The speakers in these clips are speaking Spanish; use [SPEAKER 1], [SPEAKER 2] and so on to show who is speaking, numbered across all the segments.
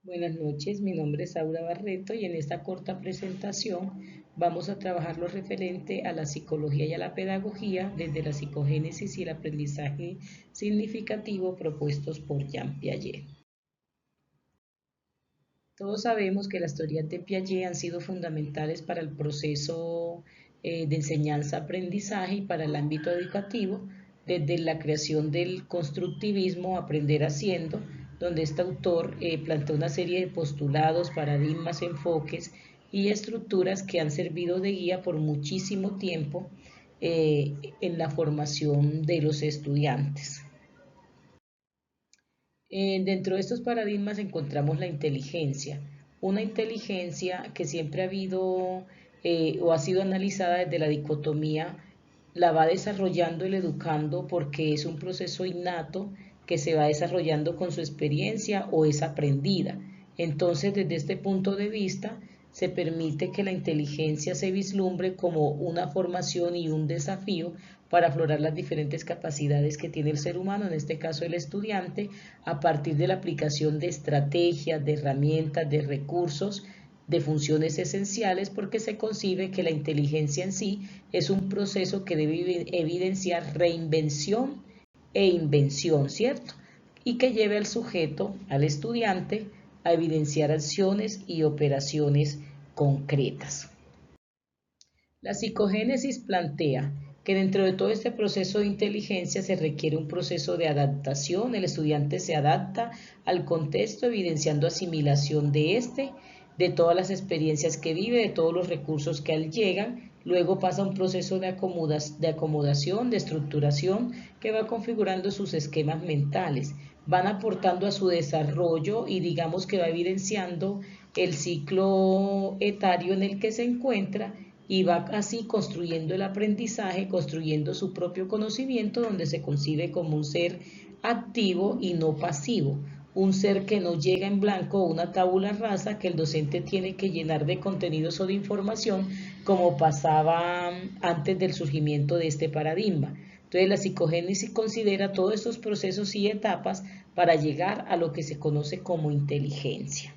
[SPEAKER 1] Buenas noches, mi nombre es Aura Barreto y en esta corta presentación vamos a trabajar lo referente a la psicología y a la pedagogía desde la psicogénesis y el aprendizaje significativo propuestos por Jean Piaget. Todos sabemos que las teorías de Piaget han sido fundamentales para el proceso de enseñanza-aprendizaje y para el ámbito educativo, desde la creación del constructivismo Aprender Haciendo, donde este autor plantea una serie de postulados, paradigmas, enfoques y estructuras que han servido de guía por muchísimo tiempo en la formación de los estudiantes. Dentro de estos paradigmas encontramos la inteligencia, una inteligencia que siempre ha habido o ha sido analizada desde la dicotomía, la va desarrollando el educando porque es un proceso innato que se va desarrollando con su experiencia o es aprendida. Entonces, desde este punto de vista, se permite que la inteligencia se vislumbre como una formación y un desafío para aflorar las diferentes capacidades que tiene el ser humano, en este caso el estudiante, a partir de la aplicación de estrategias, de herramientas, de recursos, de funciones esenciales, porque se concibe que la inteligencia en sí es un proceso que debe evidenciar reinvención e invención, ¿cierto? Y que lleve al sujeto, al estudiante, a evidenciar acciones y operaciones concretas. La psicogénesis plantea que dentro de todo este proceso de inteligencia se requiere un proceso de adaptación. El estudiante se adapta al contexto, evidenciando asimilación de de todas las experiencias que vive, de todos los recursos que a él llegan. Luego pasa un proceso de acomodación, de estructuración, que va configurando sus esquemas mentales. Van aportando a su desarrollo y digamos que va evidenciando el ciclo etario en el que se encuentra y va así construyendo el aprendizaje, construyendo su propio conocimiento, donde se concibe como un ser activo y no pasivo, un ser que no llega en blanco o una tabula rasa que el docente tiene que llenar de contenidos o de información como pasaba antes del surgimiento de este paradigma. Entonces la psicogénesis considera todos estos procesos y etapas para llegar a lo que se conoce como inteligencia.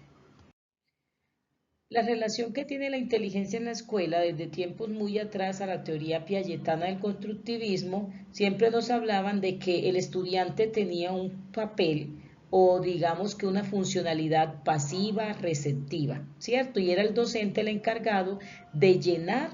[SPEAKER 1] La relación que tiene la inteligencia en la escuela desde tiempos muy atrás a la teoría piagetana del constructivismo, siempre nos hablaban de que el estudiante tenía un papel o digamos que una funcionalidad pasiva, receptiva, ¿cierto? Y era el docente el encargado de llenar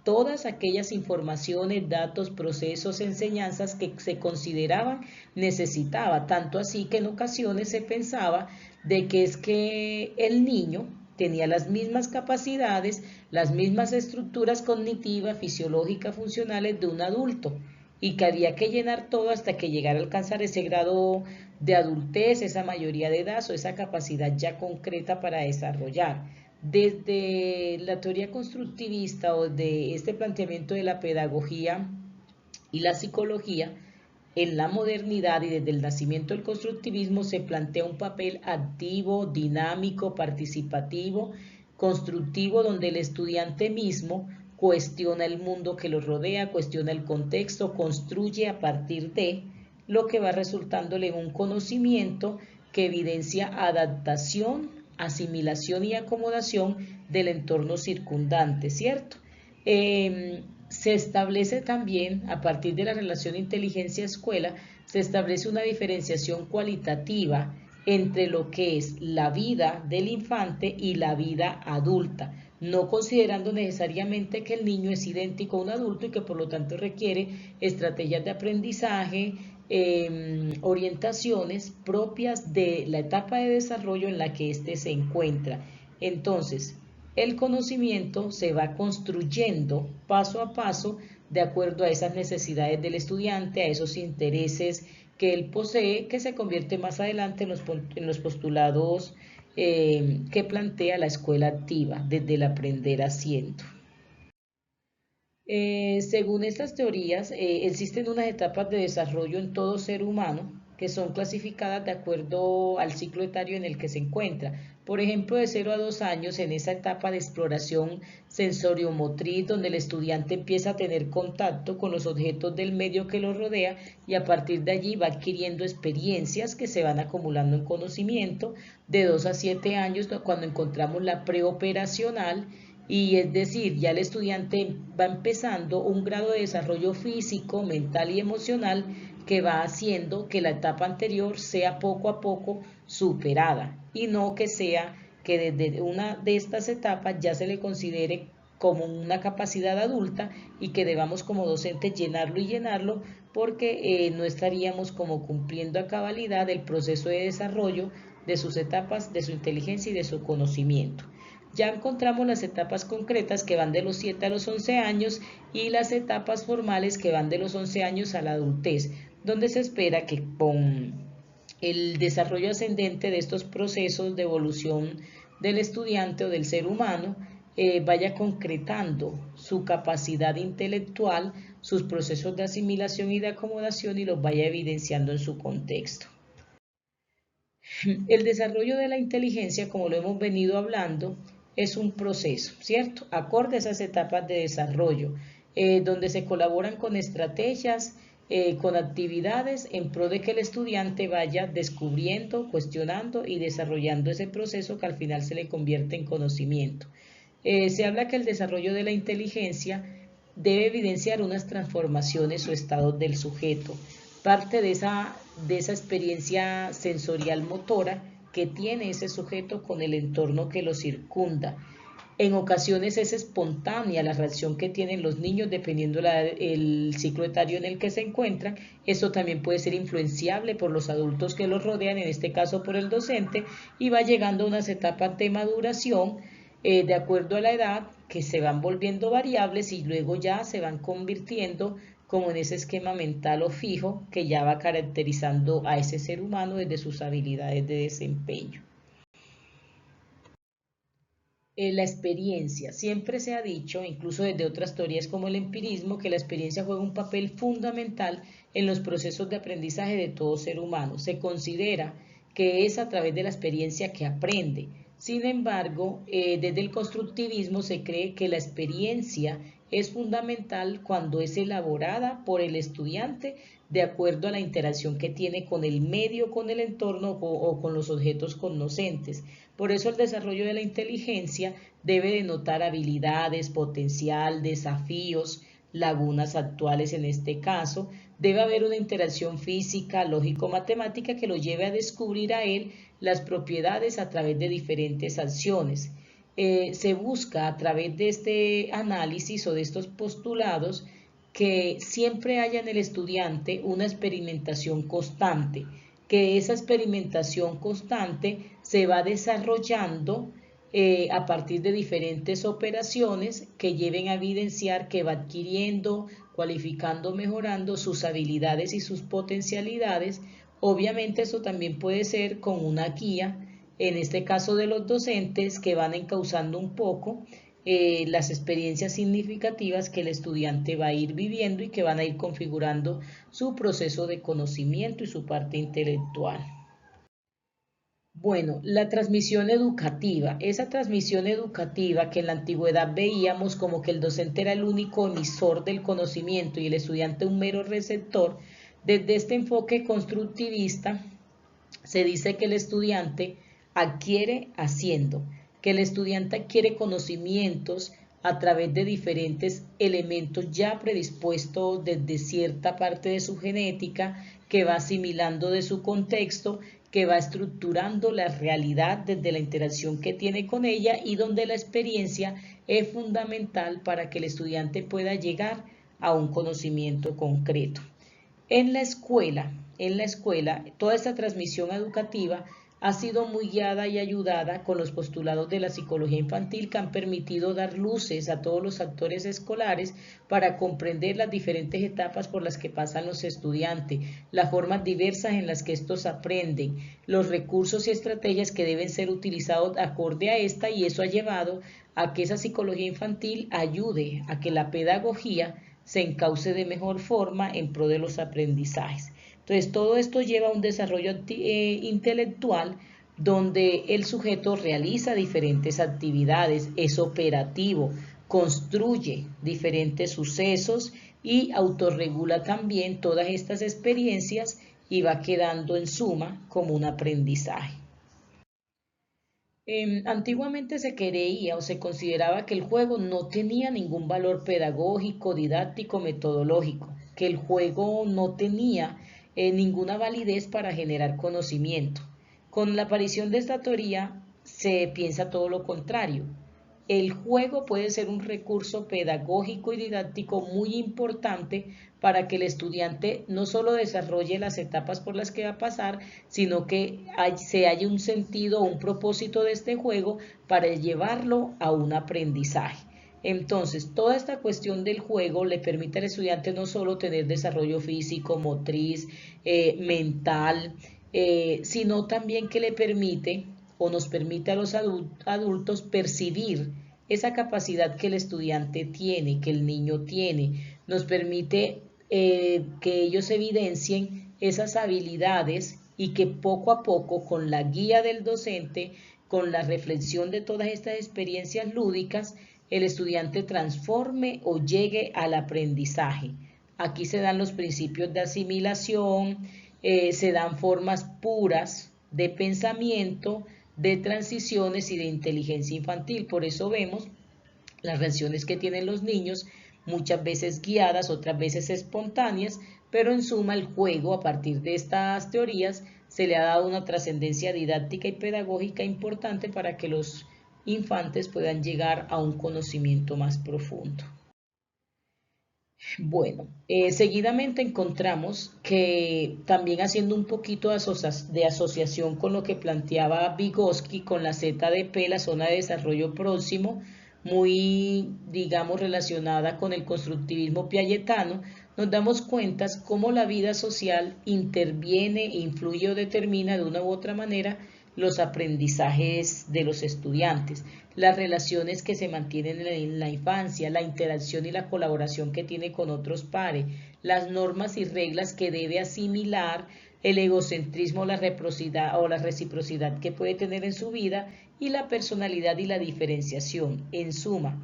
[SPEAKER 1] todas aquellas informaciones, datos, procesos, enseñanzas que se consideraban necesitaba, tanto así que en ocasiones se pensaba de que es que el niño tenía las mismas capacidades, las mismas estructuras cognitivas, fisiológicas, funcionales de un adulto y que había que llenar todo hasta que llegara a alcanzar ese grado de adultez, esa mayoría de edad o esa capacidad ya concreta para desarrollar. Desde la teoría constructivista o de este planteamiento de la pedagogía y la psicología, en la modernidad y desde el nacimiento del constructivismo se plantea un papel activo, dinámico, participativo, constructivo, donde el estudiante mismo cuestiona el mundo que lo rodea, cuestiona el contexto, construye a partir de lo que va resultándole en un conocimiento que evidencia adaptación, asimilación y acomodación del entorno circundante, ¿cierto? Se establece también, a partir de la relación inteligencia-escuela, se establece una diferenciación cualitativa entre lo que es la vida del infante y la vida adulta, no considerando necesariamente que el niño es idéntico a un adulto y que por lo tanto requiere estrategias de aprendizaje, orientaciones propias de la etapa de desarrollo en la que éste se encuentra. Entonces, el conocimiento se va construyendo paso a paso de acuerdo a esas necesidades del estudiante, a esos intereses que él posee, que se convierte más adelante en los postulados que plantea la escuela activa desde el aprender haciendo. Según estas teorías, existen unas etapas de desarrollo en todo ser humano que son clasificadas de acuerdo al ciclo etario en el que se encuentra. Por ejemplo, de 0 a 2 años, en esa etapa de exploración sensoriomotriz, donde el estudiante empieza a tener contacto con los objetos del medio que lo rodea y a partir de allí va adquiriendo experiencias que se van acumulando en conocimiento. De 2 a 7 años, cuando encontramos la preoperacional, y es decir, ya el estudiante va empezando un grado de desarrollo físico, mental y emocional que va haciendo que la etapa anterior sea poco a poco superada y no que sea que desde una de estas etapas ya se le considere como una capacidad adulta y que debamos como docentes llenarlo y llenarlo porque no estaríamos como cumpliendo a cabalidad el proceso de desarrollo de sus etapas, de su inteligencia y de su conocimiento. Ya encontramos las etapas concretas que van de los 7 a los 11 años y las etapas formales que van de los 11 años a la adultez, donde se espera que con el desarrollo ascendente de estos procesos de evolución del estudiante o del ser humano vaya concretando su capacidad intelectual, sus procesos de asimilación y de acomodación y los vaya evidenciando en su contexto. El desarrollo de la inteligencia, como lo hemos venido hablando, es un proceso, ¿cierto? Acorde a esas etapas de desarrollo, donde se colaboran con estrategias, con actividades en pro de que el estudiante vaya descubriendo, cuestionando y desarrollando ese proceso que al final se le convierte en conocimiento. Se habla que el desarrollo de la inteligencia debe evidenciar unas transformaciones o estados del sujeto, parte de esa experiencia sensorial motora que tiene ese sujeto con el entorno que lo circunda. En ocasiones es espontánea la reacción que tienen los niños dependiendo el ciclo etario en el que se encuentran. Esto también puede ser influenciable por los adultos que los rodean, en este caso por el docente, y va llegando a unas etapas de maduración de acuerdo a la edad que se van volviendo variables y luego ya se van convirtiendo como en ese esquema mental o fijo que ya va caracterizando a ese ser humano desde sus habilidades de desempeño. La experiencia. Siempre se ha dicho, incluso desde otras teorías como el empirismo, que la experiencia juega un papel fundamental en los procesos de aprendizaje de todo ser humano. Se considera que es a través de la experiencia que aprende. Sin embargo, desde el constructivismo se cree que la experiencia es fundamental cuando es elaborada por el estudiante de acuerdo a la interacción que tiene con el medio, con el entorno o con los objetos conocentes. Por eso el desarrollo de la inteligencia debe denotar habilidades, potencial, desafíos, lagunas actuales en este caso. Debe haber una interacción física, lógico-matemática que lo lleve a descubrir a él las propiedades a través de diferentes acciones. Se busca a través de este análisis o de estos postulados que siempre haya en el estudiante una experimentación constante, que esa experimentación constante se va desarrollando a partir de diferentes operaciones que lleven a evidenciar que va adquiriendo, cualificando, mejorando sus habilidades y sus potencialidades. Obviamente eso también puede ser con una guía, en este caso de los docentes, que van encauzando un poco las experiencias significativas que el estudiante va a ir viviendo y que van a ir configurando su proceso de conocimiento y su parte intelectual. Bueno, la transmisión educativa, esa transmisión educativa que en la antigüedad veíamos como que el docente era el único emisor del conocimiento y el estudiante un mero receptor, desde este enfoque constructivista se dice que el estudiante adquiere haciendo, que el estudiante adquiere conocimientos a través de diferentes elementos ya predispuestos desde cierta parte de su genética, que va asimilando de su contexto, que va estructurando la realidad desde la interacción que tiene con ella y donde la experiencia es fundamental para que el estudiante pueda llegar a un conocimiento concreto. En la escuela, toda esta transmisión educativa ha sido muy guiada y ayudada con los postulados de la psicología infantil que han permitido dar luces a todos los actores escolares para comprender las diferentes etapas por las que pasan los estudiantes, las formas diversas en las que estos aprenden, los recursos y estrategias que deben ser utilizados acorde a esta, y eso ha llevado a que esa psicología infantil ayude a que la pedagogía se encauce de mejor forma en pro de los aprendizajes. Entonces, todo esto lleva a un desarrollo intelectual donde el sujeto realiza diferentes actividades, es operativo, construye diferentes sucesos y autorregula también todas estas experiencias y va quedando en suma como un aprendizaje. Antiguamente se creía o se consideraba que el juego no tenía ningún valor pedagógico, didáctico, metodológico, que el juego no tenía ninguna validez para generar conocimiento. Con la aparición de esta teoría se piensa todo lo contrario. El juego puede ser un recurso pedagógico y didáctico muy importante para que el estudiante no solo desarrolle las etapas por las que va a pasar, sino que se haya un sentido o un propósito de este juego para llevarlo a un aprendizaje. Entonces, toda esta cuestión del juego le permite al estudiante no solo tener desarrollo físico, motriz, mental, sino también que le permite o nos permite a los adultos percibir esa capacidad que el estudiante tiene, que el niño tiene, nos permite que ellos evidencien esas habilidades y que poco a poco con la guía del docente, con la reflexión de todas estas experiencias lúdicas, el estudiante transforme o llegue al aprendizaje. Aquí se dan los principios de asimilación, se dan formas puras de pensamiento, de transiciones y de inteligencia infantil. Por eso vemos las reacciones que tienen los niños, muchas veces guiadas, otras veces espontáneas, pero en suma el juego, a partir de estas teorías, se le ha dado una trascendencia didáctica y pedagógica importante para que los infantes puedan llegar a un conocimiento más profundo. Bueno, seguidamente encontramos que también haciendo un poquito de asociación con lo que planteaba Vygotsky con la ZDP, la zona de desarrollo próximo, muy, digamos, relacionada con el constructivismo piagetano, nos damos cuenta cómo la vida social interviene, influye o determina de una u otra manera los aprendizajes de los estudiantes, las relaciones que se mantienen en la infancia, la interacción y la colaboración que tiene con otros pares, las normas y reglas que debe asimilar, el egocentrismo, la reciprocidad que puede tener en su vida y la personalidad y la diferenciación. En suma,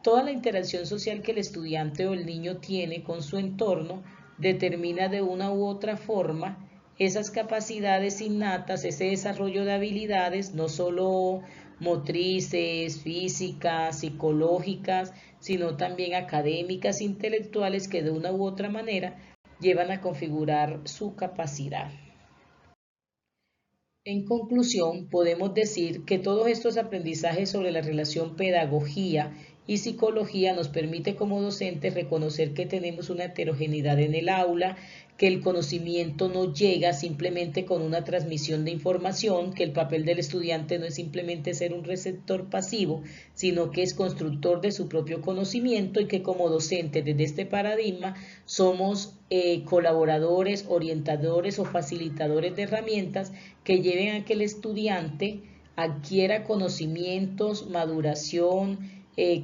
[SPEAKER 1] toda la interacción social que el estudiante o el niño tiene con su entorno determina de una u otra forma esas capacidades innatas, ese desarrollo de habilidades, no solo motrices, físicas, psicológicas, sino también académicas, intelectuales, que de una u otra manera llevan a configurar su capacidad. En conclusión, podemos decir que todos estos aprendizajes sobre la relación pedagogía y psicología nos permite como docentes reconocer que tenemos una heterogeneidad en el aula, que el conocimiento no llega simplemente con una transmisión de información, que el papel del estudiante no es simplemente ser un receptor pasivo, sino que es constructor de su propio conocimiento y que como docentes desde este paradigma somos colaboradores, orientadores o facilitadores de herramientas que lleven a que el estudiante adquiera conocimientos, maduración,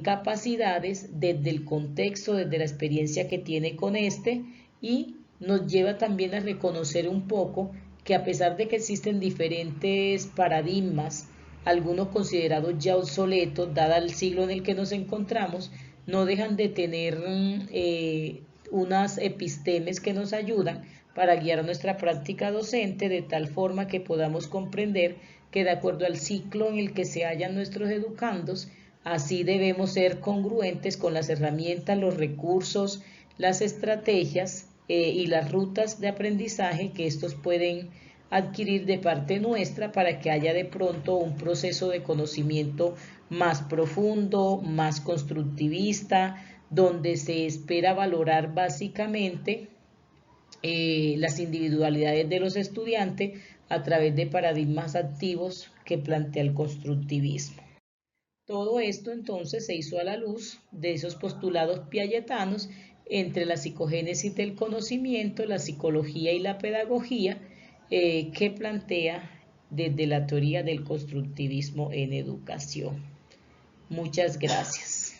[SPEAKER 1] capacidades desde el contexto, desde la experiencia que tiene con este y nos lleva también a reconocer un poco que a pesar de que existen diferentes paradigmas, algunos considerados ya obsoletos, dada el siglo en el que nos encontramos, no dejan de tener unas epistemes que nos ayudan para guiar nuestra práctica docente de tal forma que podamos comprender que de acuerdo al ciclo en el que se hallan nuestros educandos, así debemos ser congruentes con las herramientas, los recursos, las estrategias y las rutas de aprendizaje que estos pueden adquirir de parte nuestra para que haya de pronto un proceso de conocimiento más profundo, más constructivista, donde se espera valorar básicamente las individualidades de los estudiantes a través de paradigmas activos que plantea el constructivismo. Todo esto entonces se hizo a la luz de esos postulados piagetanos entre la psicogénesis del conocimiento, la psicología y la pedagogía que plantea desde la teoría del constructivismo en educación. Muchas gracias.